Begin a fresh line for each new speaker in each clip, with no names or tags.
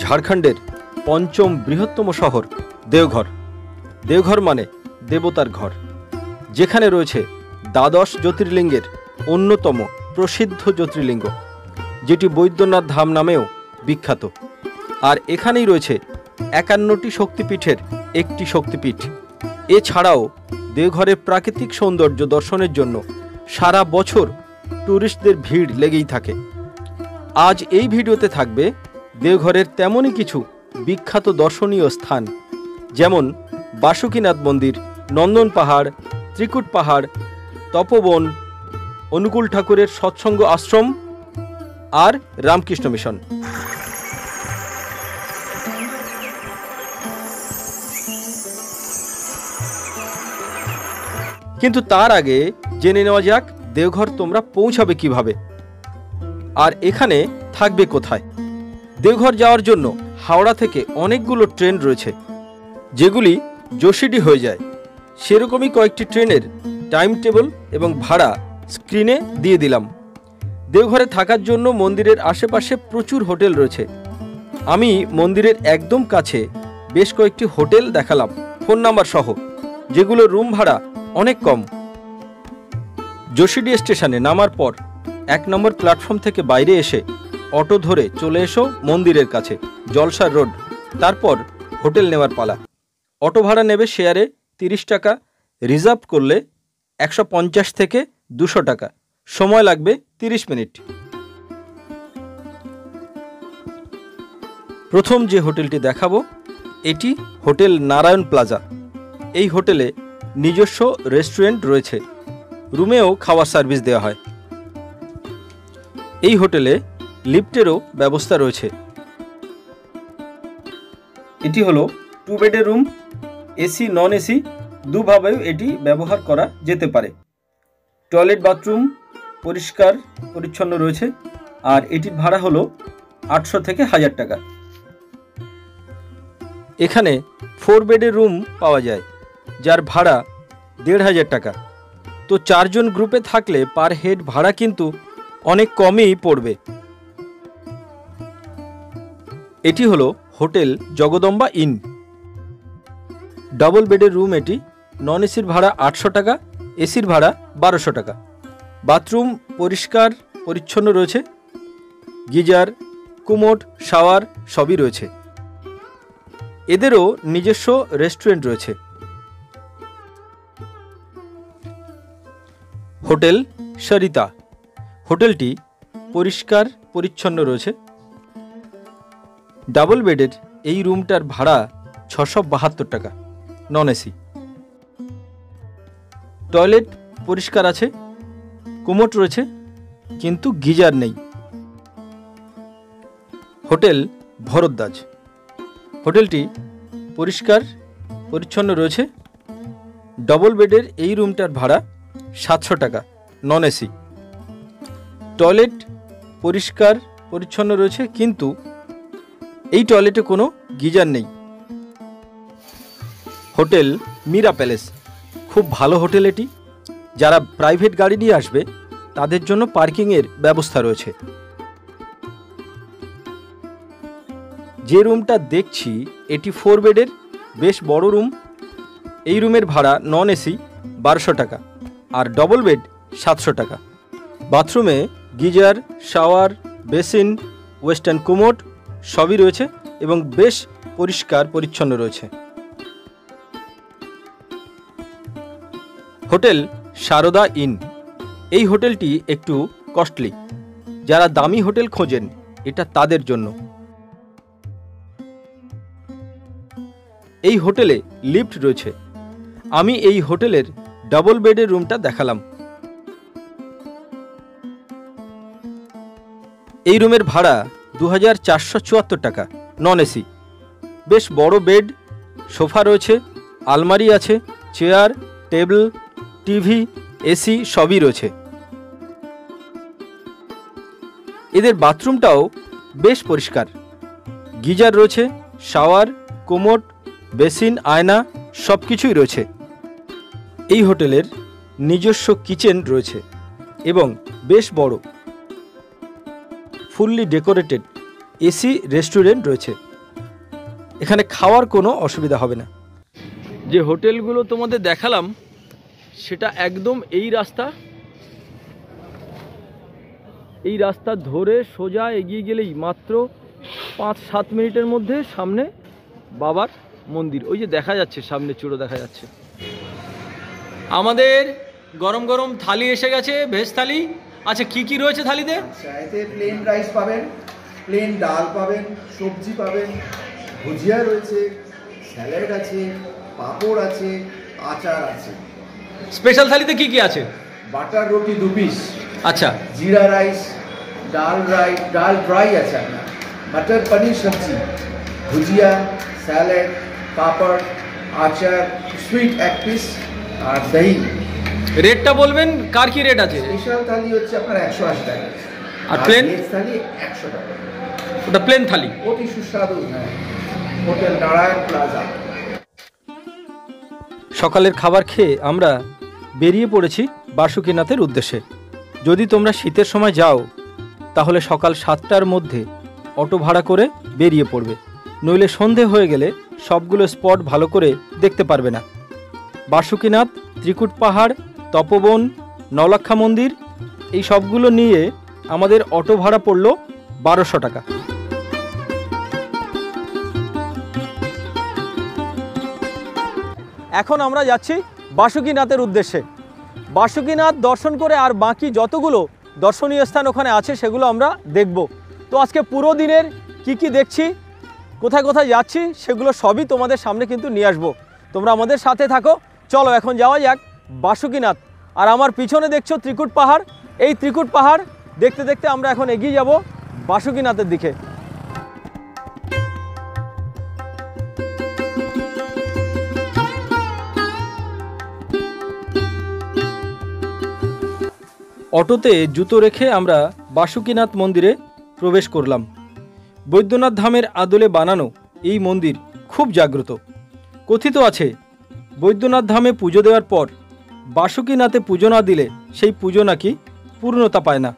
ঝাড়খণ্ডের পঞ্চম বৃহত্তম শহর দেওঘর। দেওঘর মানে দেবতার ঘর, যেখানে রয়েছে দ্বাদশ জ্যোতির্লিঙ্গের অন্যতম প্রসিদ্ধ জ্যোতির্লিঙ্গ, যেটি বৈদ্যনাথ ধাম নামেও বিখ্যাত। আর এখানেই রয়েছে 51টি শক্তিপীঠের একটি শক্তিপীঠ। এছাড়াও দেওঘরের প্রাকৃতিক সৌন্দর্য দর্শনের জন্য সারা বছর ট্যুরিস্টদের ভিড় লেগেই থাকে। আজ এই ভিডিওতে থাকবে দেওঘরের তেমনই কিছু বিখ্যাত দর্শনীয় স্থান, যেমন বাসুকীনাথ মন্দির, নন্দন পাহাড়, ত্রিকুট পাহাড়, তপবন, অনুকূল ঠাকুরের সৎসঙ্গ আশ্রম আর রামকৃষ্ণ মিশন। কিন্তু তার আগে জেনে নেওয়া যাক দেওঘর তোমরা পৌঁছাবে কিভাবে, আর এখানে থাকবে কোথায়। দেওঘর যাওয়ার জন্য হাওড়া থেকে অনেকগুলো ট্রেন রয়েছে, যেগুলি যোশীডি হয়ে যায়। সেরকমই কয়েকটি ট্রেনের টাইম টেবিল এবং ভাড়া স্ক্রিনে দিয়ে দিলাম। দেওঘরে থাকার জন্য মন্দিরের আশেপাশে প্রচুর হোটেল রয়েছে। আমি মন্দিরের একদম কাছে বেশ কয়েকটি হোটেল দেখালাম ফোন নাম্বার সহ, যেগুলো রুম ভাড়া অনেক কম। যোশীডি স্টেশনে নামার পর 1 নম্বর প্ল্যাটফর্ম থেকে বাইরে এসে অটো ধরে চলে এসো মন্দিরের কাছে, জলসার রোড। তারপর হোটেল নেওয়ার পালা। অটো ভাড়া নেবে শেয়ারে 30 টাকা, রিজার্ভ করলে 150 থেকে 200 টাকা। সময় লাগবে 30 মিনিট। প্রথম যে হোটেলটি দেখাবো এটি হোটেল নারায়ণ প্লাজা। এই হোটেলে নিজস্ব রেস্টুরেন্ট রয়েছে, রুমেও খাওয়ার সার্ভিস দেওয়া হয়। এই হোটেলে লিফটেরও ব্যবস্থা রয়েছে। এটি হলো 2 বেডের রুম, এসি নন এসি দুভাবেও এটি ব্যবহার করা যেতে পারে। টয়লেট বাথরুম পরিষ্কার পরিচ্ছন্ন রয়েছে, আর এটির ভাড়া হলো 800 থেকে 1000 টাকা। এখানে 4 বেডের রুম পাওয়া যায়, যার ভাড়া 1500 টাকা। তো 4 জন গ্রুপে থাকলে পার হেড ভাড়া কিন্তু অনেক কমই পড়বে। এটি হলো হোটেল জগদম্বা ইন, ডাবল বেডের রুম। এটি নন এসির ভাড়া 800 টাকা, এসির ভাড়া 1200 টাকা। বাথরুম পরিষ্কার পরিচ্ছন্ন রয়েছে, গিজার, কুমোড, শাওয়ার সবই রয়েছে। এদেরও নিজস্ব রেস্টুরেন্ট রয়েছে। হোটেল সরিতা, হোটেলটি পরিষ্কার পরিচ্ছন্ন রয়েছে। ডাবল বেডের এই রুমটার ভাড়া 672 টাকা, নন এসি। টয়লেট পরিষ্কার আছে, কুমোট রয়েছে, কিন্তু গিজার নেই। হোটেল ভরদ্বাজ, হোটেলটি পরিষ্কার পরিচ্ছন্ন রয়েছে। ডবল বেডের এই রুমটার ভাড়া 700 টাকা, নন এসি। টয়লেট পরিষ্কার পরিচ্ছন্ন রয়েছে, কিন্তু এই টয়লেটে কোনো গিজার নেই। হোটেল মীরা প্যালেস, খুব ভালো হোটেল এটি। যারা প্রাইভেট গাড়ি নিয়ে আসবে তাদের জন্য পার্কিংয়ের ব্যবস্থা রয়েছে। যে রুমটা দেখছি এটি 4 বেডের বেশ বড় রুম। এই রুমের ভাড়া নন এসি 1200 টাকা, আর ডবল বেড 700 টাকা। বাথরুমে গিজার, শাওয়ার, বেসিন, ওয়েস্টার্ন কুমোড সবই রয়েছে এবং বেশ পরিষ্কার পরিচ্ছন্ন রয়েছে। হোটেল সারদা ইন, এই হোটেলটি একটু কস্টলি। যারা দামি হোটেল খোঁজেন এটা তাদের জন্য। এই হোটেলে লিফট রয়েছে। আমি এই হোটেলের ডাবল বেডের রুমটা দেখালাম। এই রুমের ভাড়া 2474 টাকা, নন এসি। বেশ বড় বেড, সোফা রয়েছে, আলমারি আছে, চেয়ার, টেবিল, টিভি, এসি সবই রয়েছে। এদের বাথরুমটাও বেশ পরিষ্কার। গিজার রয়েছে, শাওয়ার, কোমোড, বেসিন, আয়না সব কিছুই রয়েছে। এই হোটেলের নিজস্ব কিচেন রয়েছে এবং বেশ বড়। ফুললি ডেকোরেটেড এসি রেস্টুরেন্ট রয়েছে। এখানে খাওয়ার কোনো অসুবিধা হবে না। যে হোটেলগুলো তোমাদের দেখালাম সেটা একদম এই রাস্তা ধরে সোজা এগিয়ে গেলেই মাত্র 5-7 মিনিটের মধ্যে সামনে বাবার মন্দির। ওই যে দেখা যাচ্ছে সামনে চূড়ো দেখা যাচ্ছে। আমাদের গরম গরম থালি এসে গেছে, ভেজ থালি। আচ্ছা কি কি রয়েছে থালিতে?
এতে প্লেন রাইস পাবেন, প্লেন ডাল পাবেন, সবজি পাবেন, ভুজিয়া রয়েছে, স্যালাড আছে, পাঁপড় আছে, আচার আছে।
স্পেশাল থালিতে কি কি আছে?
বাটার রুটি 2 পিস,
আচ্ছা,
জিরা রাইস, ডাল ড্রাই আছে আপনার, মটর পনির সবজি, ভুজিয়া, স্যালাড, পাঁপড়, আচার, সুইট 1 পিস আর দই।
রেটটা বলবেন, কার কি রেট আছে?
স্পেশাল থালি হচ্ছে আপনার 180 টাকা,
আর প্লেন
থালি 100 টাকা।
ওটা প্লেন থালি।
অতি সুস্বাদু। হ্যাঁ, হোটেল নারায়ণ প্লাজা।
সকালের খাবার খেয়ে আমরা বেরিয়ে পড়েছি বাসুকীনাথের উদ্দেশ্যে। যদি তোমরা শীতের সময় যাও তাহলে সকাল 7টার মধ্যে অটো ভাড়া করে বেরিয়ে পড়বে, নইলে সন্ধে হয়ে গেলে সবগুলো স্পট ভালো করে দেখতে পারবে না। বাসুকীনাথ, ত্রিকুট পাহাড়, তপবন, নওলাক্ষা মন্দির এই সবগুলো নিয়ে আমাদের অটো ভাড়া পড়ল 1200 টাকা। এখন আমরা যাচ্ছি বাসুকীনাথের উদ্দেশ্যে। বাসুকীনাথ দর্শন করে আর বাকি যতগুলো দর্শনীয় স্থান ওখানে আছে সেগুলো আমরা দেখব। তো আজকে পুরো দিনের কি দেখছি, কোথায় কোথায় যাচ্ছি সেগুলো সবই তোমাদের সামনে কিন্তু নিয়ে আসবো। তোমরা আমাদের সাথে থাকো। চলো এখন যাওয়া যাক বাসুকীনাথ। আর আমার পিছনে দেখছো ত্রিকুট পাহাড়। এই ত্রিকুট পাহাড় দেখতে দেখতে আমরা এখন এগিয়ে যাব বাসুকীনাথের দিকে। অটোতে জুতো রেখে আমরা বাসুকীনাথ মন্দিরে প্রবেশ করলাম। বৈদ্যনাথ ধামের আদলে বানানো এই মন্দির খুব জাগ্রত। কথিত আছে বৈদ্যনাথ ধামে পুজো দেওয়ার পর বাসুকীনাথে পুজো না দিলে সেই পুজো নাকি পূর্ণতা পায় না।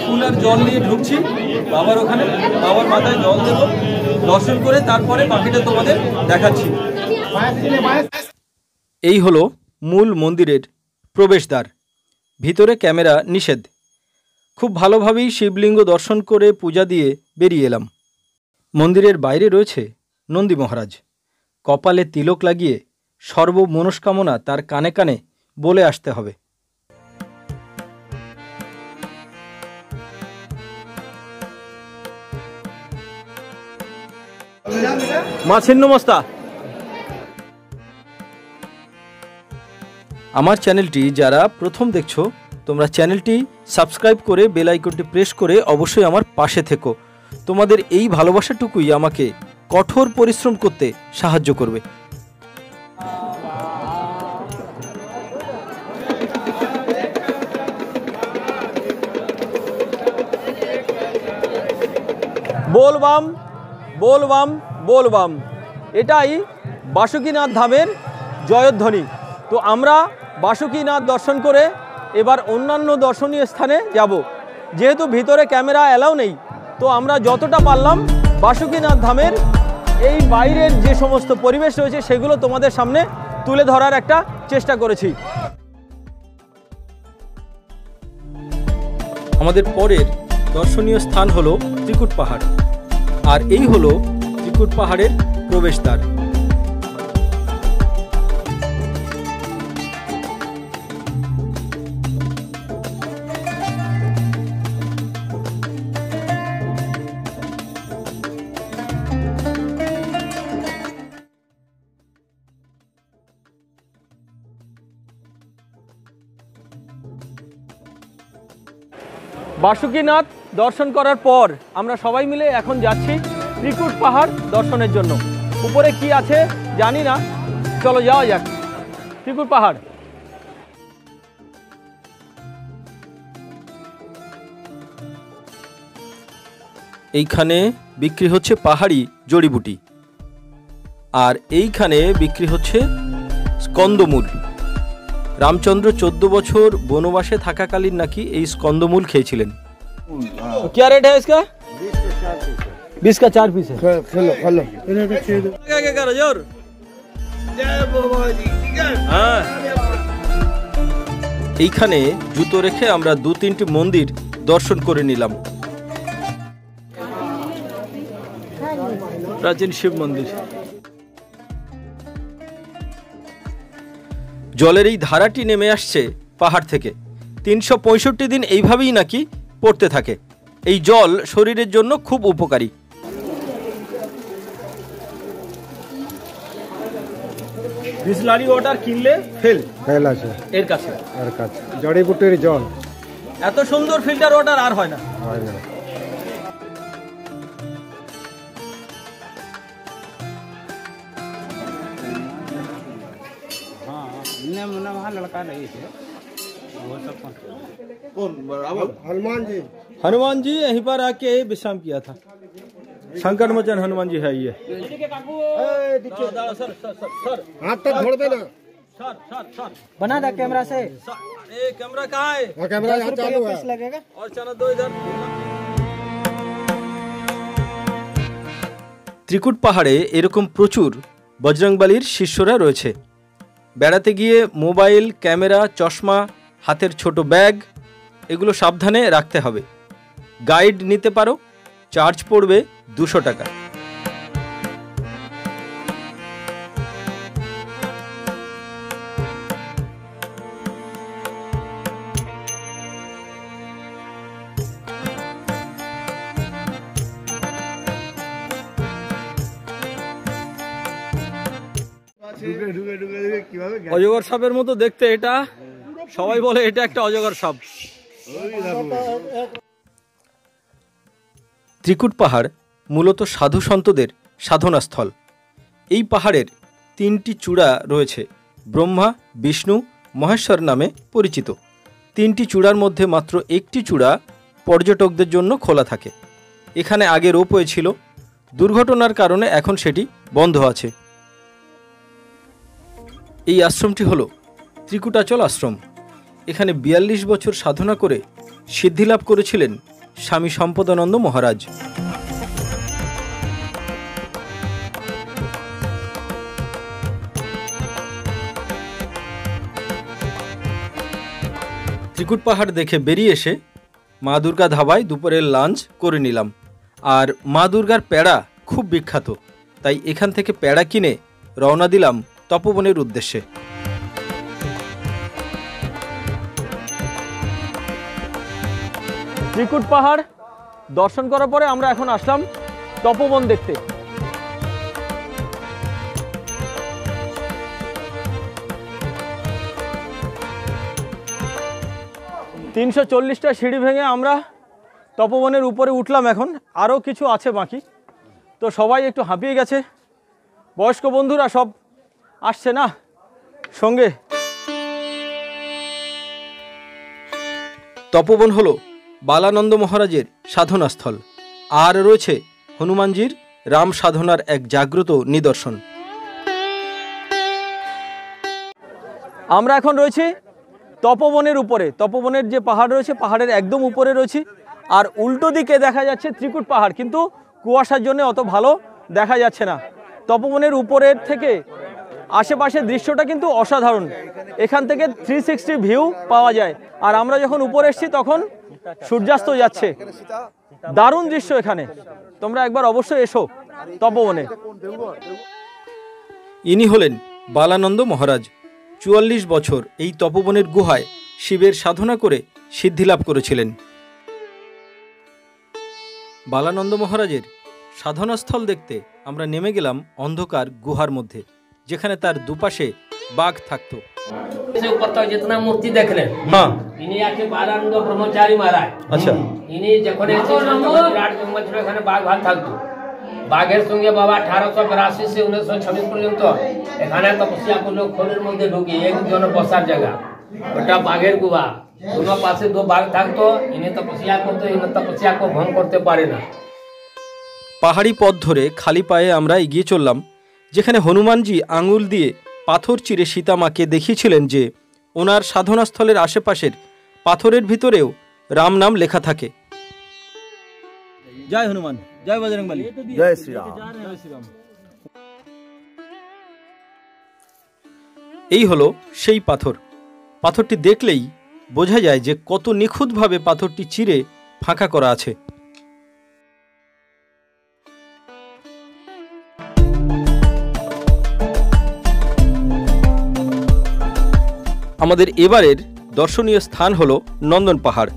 ফুল আর জল নিয়ে ঢুকছি বাবার ওখানে, বাবার মাথায় জল দেব, দর্শন করে তারপরে বাকিটা তোমাদের দেখাচ্ছি। এই হলো মূল মন্দিরের প্রবেশদ্বার। ভিতরে ক্যামেরা নিষেধ। খুব ভালোভাবেই শিবলিঙ্গ দর্শন করে পূজা দিয়ে বেরিয়ে এলাম। মন্দিরের বাইরে রয়েছে নন্দী মহারাজ। কপালে তিলক লাগিয়ে সর্বমনস্কামনা তার কানে কানে বলে আসতে হবে। মা ছিন্নমস্তা। আমার চ্যানেলটি যারা প্রথম দেখছো তোমরা চ্যানেলটি সাবস্ক্রাইব করে বেল আইকনটি প্রেস করে অবশ্যই আমার পাশে থেকো। তোমাদের এই ভালোবাসাটুকুই আমাকে কঠোর পরিশ্রম করতে সাহায্য করবে। बोल बम बोल बम बोल बम, এটাই বাসুকীনাথ ধামের জয়ধ্বনি। তো আমরা বাসুকীনাথ দর্শন করে এবার অন্যান্য দর্শনীয় স্থানে যাব। যেহেতু ভিতরে ক্যামেরা অ্যালাউ নেই, তো আমরা যতটা পারলাম বাসুকীনাথ ধামের এই বাইরের যে সমস্ত পরিবেশ রয়েছে সেগুলো তোমাদের সামনে তুলে ধরার একটা চেষ্টা করেছি। আমাদের পরের দর্শনীয় স্থান হলো ত্রিকুট পাহাড়, আর এই হলো ত্রিকুট পাহাড়ের প্রবেশদ্বার। বাসুকীনাথ দর্শন করার পর আমরা সবাই মিলে এখন যাচ্ছি ত্রিকুট পাহাড় দর্শনের জন্য। উপরে কি আছে জানি না, চলো যাওয়া যাক ত্রিকুট পাহাড়। এইখানে বিক্রি হচ্ছে পাহাড়ি জড়িবুটি। আর এইখানে বিক্রি হচ্ছে স্কন্দমূল। রামচন্দ্র 14 বছর বনবাসে থাকাকালীন নাকি এই স্কন্দমূল খেয়েছিলেন। क्या रेट है इसका? 20 का 4 पीस है। এইখানে জুতো রেখে আমরা 2-3টি মন্দির দর্শন করে নিলাম। প্রাচীন শিব মন্দির। জলের এই ধারাটি নেমে আসছে পাহাড় থেকে। 365 দিন এইভাবেই নাকি পড়তে থাকে। এই জল শরীরের জন্য খুব উপকারী। বিসলারি ওয়াটার কিনলে ফেল আছে এর কাছে জড়িবুটির জল। এত সুন্দর ফিল্টার ওয়াটার আর হয় না। हनुमान जी यहीं पर आके विश्राम किया था। संकट मोचन हनुमान जी है ये। हाथ तक छोड़ देना। बना दे कैमरा से। कैमरा कहाँ है? कैमरा यहाँ चालू है। लगेगा और चलो 2 इधर। ত্রিকুট পাহাড়ে এরকম প্রচুর বজরংবলীর শিষ্যরা রয়েছে। বেড়াতে গিয়ে মোবাইল, ক্যামেরা, চশমা, হাতের ছোট ব্যাগ এগুলো সাবধানে রাখতে হবে। গাইড নিতে পারো, চার্জ পড়বে 200 টাকা। অজগর সাপের মতো দেখতে এটা, সবাই বলে এটা একটা অজগর সাপ। ত্রিকুট পাহাড় মূলত সাধু সন্তদের সাধনা স্থল। এই পাহাড়ের 3টি চূড়া রয়েছে, ব্রহ্মা, বিষ্ণু, মহেশ্বর নামে পরিচিত। 3টি চূড়ার মধ্যে মাত্র একটি চূড়া পর্যটকদের জন্য খোলা থাকে। এখানে আগে রোপওয়ে ছিল, দুর্ঘটনার কারণে এখন সেটি বন্ধ আছে। এই আশ্রমটি হল ত্রিকুটাচল আশ্রম। এখানে 42 বছর সাধনা করে সিদ্ধিলাভ করেছিলেন স্বামী সম্পদানন্দ মহারাজ। ত্রিকুট পাহাড় দেখে বেরিয়ে এসে মা দুর্গা ধাবায় দুপুরের লাঞ্চ করে নিলাম। আর মা দুর্গার প্যাড়া খুব বিখ্যাত, তাই এখান থেকে প্যাড়া কিনে রওনা দিলাম তপবনের উদ্দেশ্যে। ত্রিকুট পাহাড় দর্শন করার পরে আমরা এখন আসলাম তপবন দেখতে। 340টা সিঁড়ি ভেঙে আমরা তপবনের উপরে উঠলাম। এখন আরও কিছু আছে বাকি, তো সবাই একটু হাঁপিয়ে গেছে। বয়স্ক বন্ধুরা সব আসছে না সঙ্গে। তপবন হলো বালানন্দ মহারাজের সাধনাস্থল, আর রয়েছে হনুমানজির রাম সাধনার এক জাগ্রত নিদর্শন। আমরা এখন রয়েছি তপবনের উপরে। তপবনের যে পাহাড় রয়েছে, পাহাড়ের একদম উপরে রয়েছি। আর উল্টো দিকে দেখা যাচ্ছে ত্রিকুট পাহাড়, কিন্তু কুয়াশার জন্য অত ভালো দেখা যাচ্ছে না। তপবনের উপরের থেকে আশেপাশের দৃশ্যটা কিন্তু অসাধারণ। এখান থেকে 360 ভিউ পাওয়া যায়। আর আমরা যখন উপরে এসেছি তখন সূর্যাস্ত যাচ্ছে, দারুণ দৃশ্য এখানে। তোমরা একবার অবশ্যই এসো তপবনে। ইনি হলেন বালানন্দ মহারাজ। 44 বছর এই তপবনের গুহায় শিবের সাধনা করে সিদ্ধিলাভ করেছিলেন। বালানন্দ মহারাজের সাধনাস্থল দেখতে আমরা নেমে গেলাম অন্ধকার গুহার মধ্যে, যেখানে তার দুপাশে বাঘ থাকতো।
जितना मूर्ति देख ले,
हाँ,
इन्हीं आके बालानंद ब्रह्मचारी महाराज।
अच्छा,
इन्हीं যখন বিরাট জঙ্গল ছিল, এখানে বাঘ ভাগ থাকতো। বাঘের সঙ্গে বাবা 1882 से 1926 পর্যন্ত এখানে তপস্যা করলো। খোলের মধ্যে ঢুকি একজন বসার জায়গা, ওটা বাঘের গুহা। দুনো পাশে 2 বাঘ থাকতো। ইনি তপস্যা করতো, ইনি তপস্যাকে ভঙ্গ করতে পারে না।
পাহাড়ি পথ ধরে খালি পায়ে আমরা এগিয়ে চললাম যেখানে হনুমানজি আঙুল দিয়ে পাথর চিরে সীতামাকে দেখিয়েছিলেন যে ওনার সাধনাস্থলের আশেপাশের পাথরের ভিতরেও রাম নাম লেখা থাকে। জয় হনুমান, জয় বজরংবলী,
জয় শ্রীরাম।
এই হলো সেই পাথর। পাথরটি দেখলেই বোঝা যায় যে কত নিখুঁতভাবে পাথরটি চিরে ফাঁকা করা আছে। আমাদের এবারের দর্শনীয় স্থান হল নন্দন পাহাড়।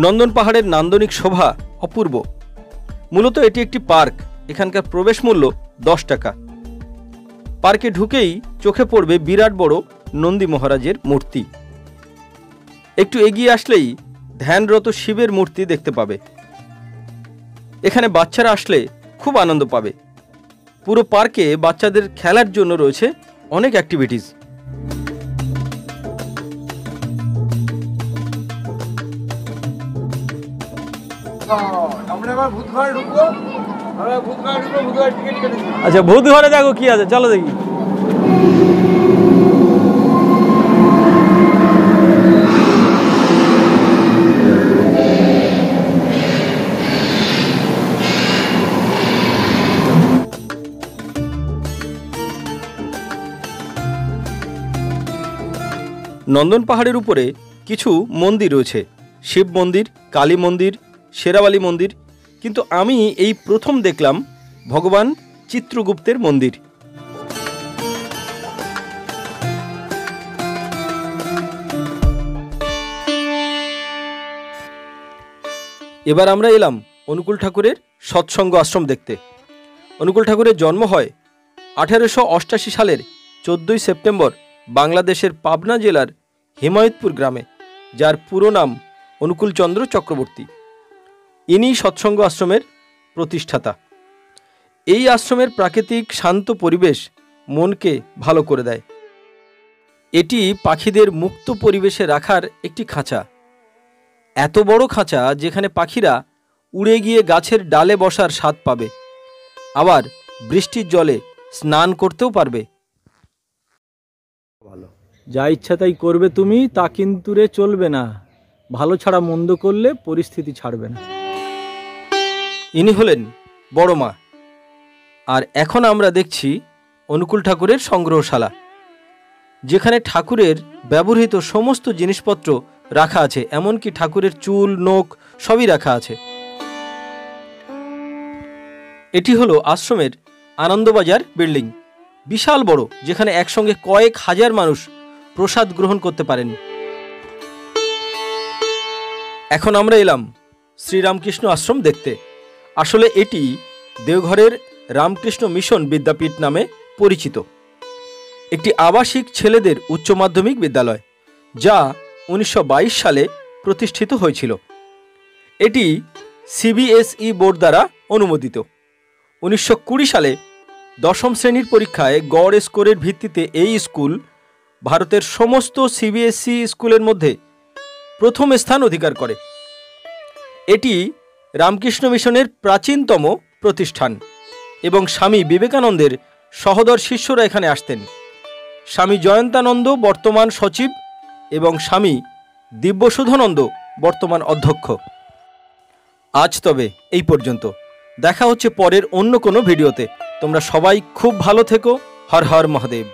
নন্দন পাহাড়ের নান্দনিক শোভা অপূর্ব। মূলত এটি একটি পার্ক। এখানকার প্রবেশ মূল্য 10 টাকা। পার্কে ঢুকেই চোখে পড়বে বিরাট বড় নন্দী মহারাজের মূর্তি। একটু এগিয়ে আসলেই ধ্যানরত শিবের মূর্তি দেখতে পাবে। এখানে বাচ্চারা আসলে খুব আনন্দ পাবে। পুরো পার্কে বাচ্চাদের খেলার জন্য রয়েছে অনেক অ্যাক্টিভিটিস।
আচ্ছা, ভূত ঘরে দেখো কি আছে, চলো দেখি।
নন্দন পাহাড়ের উপরে কিছু মন্দির রয়েছে, শিব মন্দির, কালী মন্দির, শেরাওয়ালি মন্দির, কিন্তু আমি এই প্রথম দেখলাম ভগবান চিত্রগুপ্তের মন্দির। এবার আমরা এলাম অনুকূল ঠাকুরের সৎসঙ্গ আশ্রম দেখতে। অনুকূল ঠাকুরের জন্ম হয় 1888 সালের 14 সেপ্টেম্বর বাংলাদেশের পাবনা জেলার হিমায়তপুর গ্রামে, যার পুরো নাম অনুকূলচন্দ্র চক্রবর্তী। ইনি সৎসঙ্গ আশ্রমের প্রতিষ্ঠাতা। এই আশ্রমের প্রাকৃতিক শান্ত পরিবেশ মনকে ভালো করে দেয়। এটি পাখিদের মুক্ত পরিবেশে রাখার একটি খাঁচা। এত বড় খাঁচা যেখানে পাখিরা উড়ে গিয়ে গাছের ডালে বসার স্বাদ পাবে, আবার বৃষ্টির জলে স্নান করতেও পারবে।
যা ইচ্ছা তাই করবে তুমি, তা কিন্তু রে চলবে না। ভালো ছাড়া মন্দ করলে পরিস্থিতি ছাড়বে না।
ইনি হলেন বড় মা। আর এখন আমরা দেখছি অনুকূল ঠাকুরের সংগ্রহশালা, যেখানে ঠাকুরের ব্যবহৃত সমস্ত জিনিসপত্র রাখা আছে, এমনকি ঠাকুরের চুল, নখ সবই রাখা আছে। এটি হলো আশ্রমের আনন্দবাজার বিল্ডিং, বিশাল বড়, যেখানে একসঙ্গে কয়েক হাজার মানুষ প্রসাদ গ্রহণ করতে পারেন। এখন আমরা এলাম শ্রীরামকৃষ্ণ আশ্রম দেখতে। আসলে এটি দেওঘরের রামকৃষ্ণ মিশন বিদ্যাপীঠ নামে পরিচিত একটি আবাসিক ছেলেদের উচ্চ মাধ্যমিক বিদ্যালয়, যা 1922 সালে প্রতিষ্ঠিত হয়েছিল। এটি সিবিএসই বোর্ড দ্বারা অনুমোদিত। 1920 সালে 10ম শ্রেণীর পরীক্ষায় গড় স্কোরের ভিত্তিতে এই স্কুল ভারতের সমস্ত সিবিএসই স্কুলের মধ্যে প্রথম স্থান অধিকার করে। এটি রামকৃষ্ণ মিশনের প্রাচীনতম প্রতিষ্ঠান এবং স্বামী বিবেকানন্দের সহোদর শিষ্যরা এখানে আসতেন। স্বামী জয়ন্তানন্দ বর্তমান সচিব এবং স্বামী দিব্যসুধানন্দ বর্তমান অধ্যক্ষ। আজ তবে এই পর্যন্ত। দেখা হচ্ছে পরের অন্য কোনো ভিডিওতে। তোমরা সবাই খুব ভালো থেকো। হর হর মহাদেব।